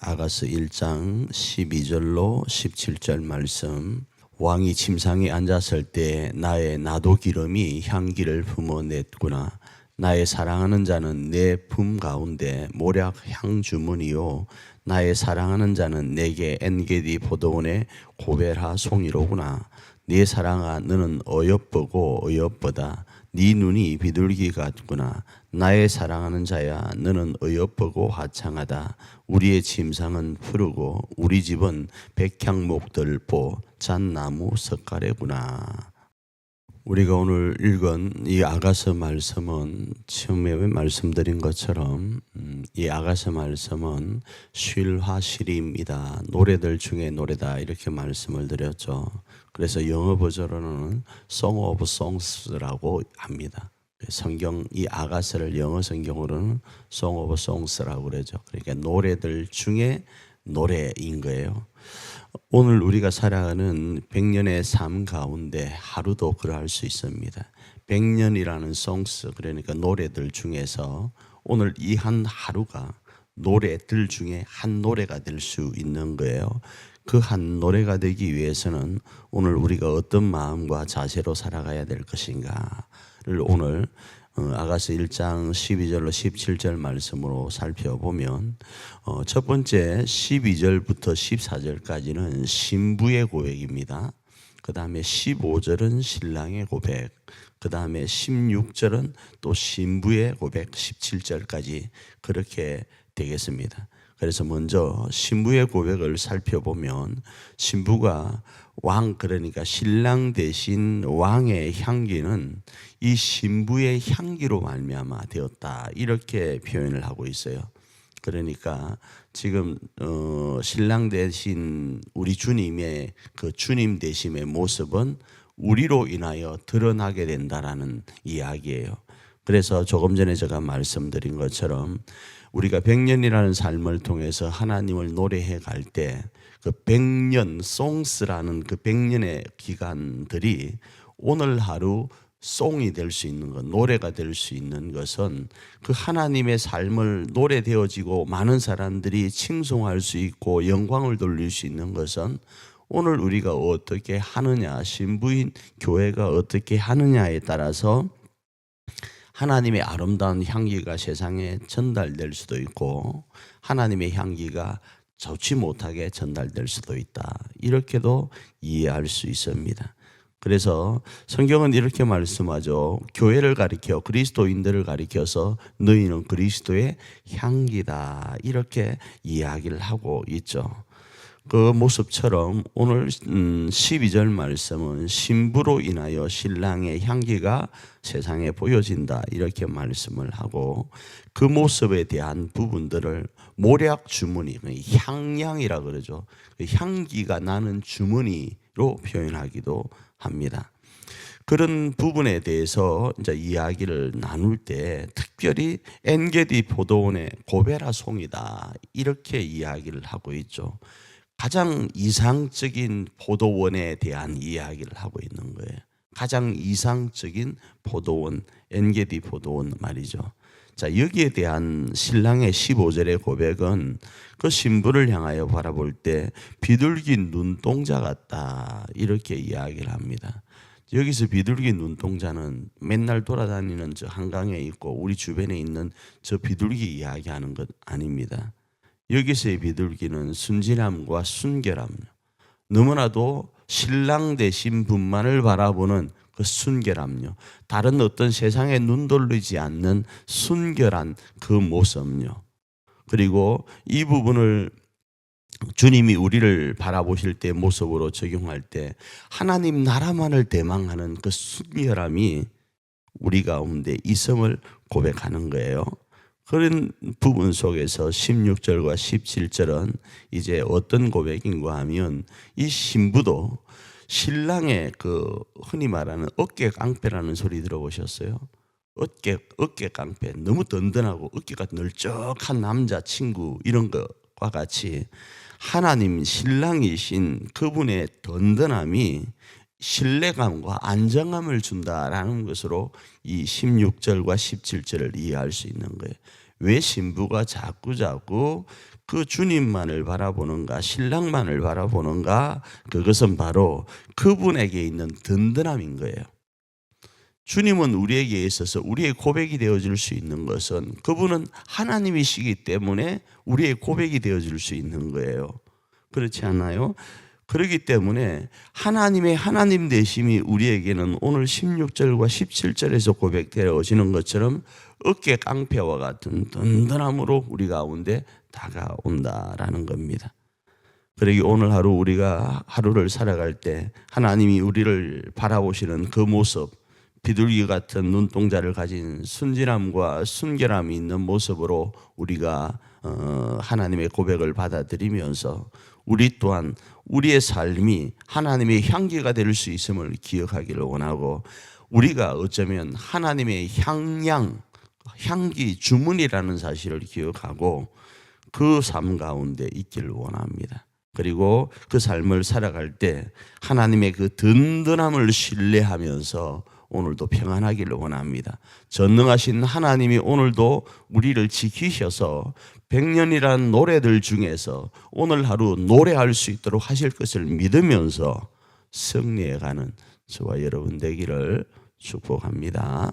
아가서 1장 12절로 17절 말씀. 왕이 침상에 앉았을 때 나의 나도 기름이 향기를 품어냈구나. 나의 사랑하는 자는 내 품 가운데 모략 향 주문이요, 나의 사랑하는 자는 내게 엔게디 포도원의 고벨하 송이로구나. 네 사랑아, 너는 어여쁘고 어여쁘다. 네 눈이 비둘기 같구나. 나의 사랑하는 자야, 너는 어여쁘고 화창하다. 우리의 침상은 푸르고 우리 집은 백향목들보 잣나무 석가래구나. 우리가 오늘 읽은 이 아가서 말씀은 처음에 말씀드린 것처럼 이 아가서 말씀은 쉴화시리입니다. 노래들 중에 노래다, 이렇게 말씀을 드렸죠. 그래서 영어 버전으로는 Song of Songs라고 합니다. 성경 이 아가서를 영어 성경으로는 Song of Songs라고 그러죠. 그러니까 노래들 중에 노래인 거예요. 오늘 우리가 살아가는 100년의 삶 가운데 하루도 그러할 수 있습니다. 100년이라는 송스, 그러니까 노래들 중에서 오늘 이 한 하루가 노래들 중에 한 노래가 될 수 있는 거예요. 그 한 노래가 되기 위해서는 오늘 우리가 어떤 마음과 자세로 살아가야 될 것인가를 오늘 아가서 1장 12절로 17절 말씀으로 살펴보면, 첫 번째 12절부터 14절까지는 신부의 고백입니다. 그 다음에 15절은 신랑의 고백, 그 다음에 16절은 또 신부의 고백, 17절까지 그렇게 되겠습니다. 그래서 먼저 신부의 고백을 살펴보면, 신부가 왕, 그러니까 신랑 대신 왕의 향기는 이 신부의 향기로 말미암아 되었다, 이렇게 표현을 하고 있어요. 그러니까 지금 신랑 대신 우리 주님의 그 주님 되심의 모습은 우리로 인하여 드러나게 된다라는 이야기예요. 그래서 조금 전에 제가 말씀드린 것처럼 우리가 100년이라는 삶을 통해서 하나님을 노래해 갈 때 그 100년 송스라는 그 100년의 기간들이 오늘 하루 송이 될 수 있는 것, 노래가 될 수 있는 것은 그 하나님의 삶을 노래되어지고 많은 사람들이 칭송할 수 있고 영광을 돌릴 수 있는 것은 오늘 우리가 어떻게 하느냐, 신부인 교회가 어떻게 하느냐에 따라서 하나님의 아름다운 향기가 세상에 전달될 수도 있고 하나님의 향기가 좋지 못하게 전달될 수도 있다, 이렇게도 이해할 수 있습니다. 그래서 성경은 이렇게 말씀하죠. 교회를 가리켜, 그리스도인들을 가리켜서 너희는 그리스도의 향기다, 이렇게 이야기를 하고 있죠. 그 모습처럼 오늘 12절 말씀은 신부로 인하여 신랑의 향기가 세상에 보여진다, 이렇게 말씀을 하고, 그 모습에 대한 부분들을 모략 주머니, 향량이라 그러죠. 향기가 나는 주머니로 표현하기도 합니다. 그런 부분에 대해서 이제 이야기를 나눌 때 특별히 엔게디 포도원의 고벨하 송이다, 이렇게 이야기를 하고 있죠. 가장 이상적인 포도원에 대한 이야기를 하고 있는 거예요. 가장 이상적인 포도원, 엔게디 포도원 말이죠. 자, 여기에 대한 신랑의 15절의 고백은 그 신부를 향하여 바라볼 때 비둘기 눈동자 같다, 이렇게 이야기를 합니다. 여기서 비둘기 눈동자는 맨날 돌아다니는 저 한강에 있고 우리 주변에 있는 저 비둘기 이야기하는 것 아닙니다. 여기서의 비둘기는 순진함과 순결함, 너무나도 신랑 되신 분만을 바라보는 그 순결함요, 다른 어떤 세상에 눈 돌리지 않는 순결한 그 모습요. 그리고 이 부분을 주님이 우리를 바라보실 때 모습으로 적용할 때 하나님 나라만을 대망하는 그 순결함이 우리 가운데 있음을 고백하는 거예요. 그런 부분 속에서 16절과 17절은 이제 어떤 고백인가 하면, 이 신부도 신랑의 그 흔히 말하는 어깨 깡패라는 소리 들어보셨어요? 어깨 깡패, 너무 든든하고 어깨가 널쩍한 남자친구, 이런 것과 같이 하나님 신랑이신 그분의 든든함이 신뢰감과 안정감을 준다라는 것으로 이 16절과 17절을 이해할 수 있는 거예요. 왜 신부가 자꾸 그 주님만을 바라보는가, 신랑만을 바라보는가? 그것은 바로 그분에게 있는 든든함인 거예요. 주님은 우리에게 있어서 우리의 고백이 되어줄 수 있는 것은 그분은 하나님이시기 때문에 우리의 고백이 되어줄 수 있는 거예요. 그렇지 않나요? 그렇기 때문에 하나님의 하나님 되심이 우리에게는 오늘 16절과 17절에서 고백되어지는 것처럼 어깨 깡패와 같은 든든함으로 우리 가운데 다가온다라는 겁니다. 그러기 오늘 하루 우리가 하루를 살아갈 때 하나님이 우리를 바라보시는 그 모습, 비둘기 같은 눈동자를 가진 순진함과 순결함이 있는 모습으로 우리가 하나님의 고백을 받아들이면서 우리 또한 우리의 삶이 하나님의 향기가 될 수 있음을 기억하기를 원하고, 우리가 어쩌면 하나님의 향기 주문이라는 사실을 기억하고 그 삶 가운데 있기를 원합니다. 그리고 그 삶을 살아갈 때 하나님의 그 든든함을 신뢰하면서 오늘도 평안하기를 원합니다. 전능하신 하나님이 오늘도 우리를 지키셔서 100년이라는 노래들 중에서 오늘 하루 노래할 수 있도록 하실 것을 믿으면서 승리해가는 저와 여러분 되기를 축복합니다.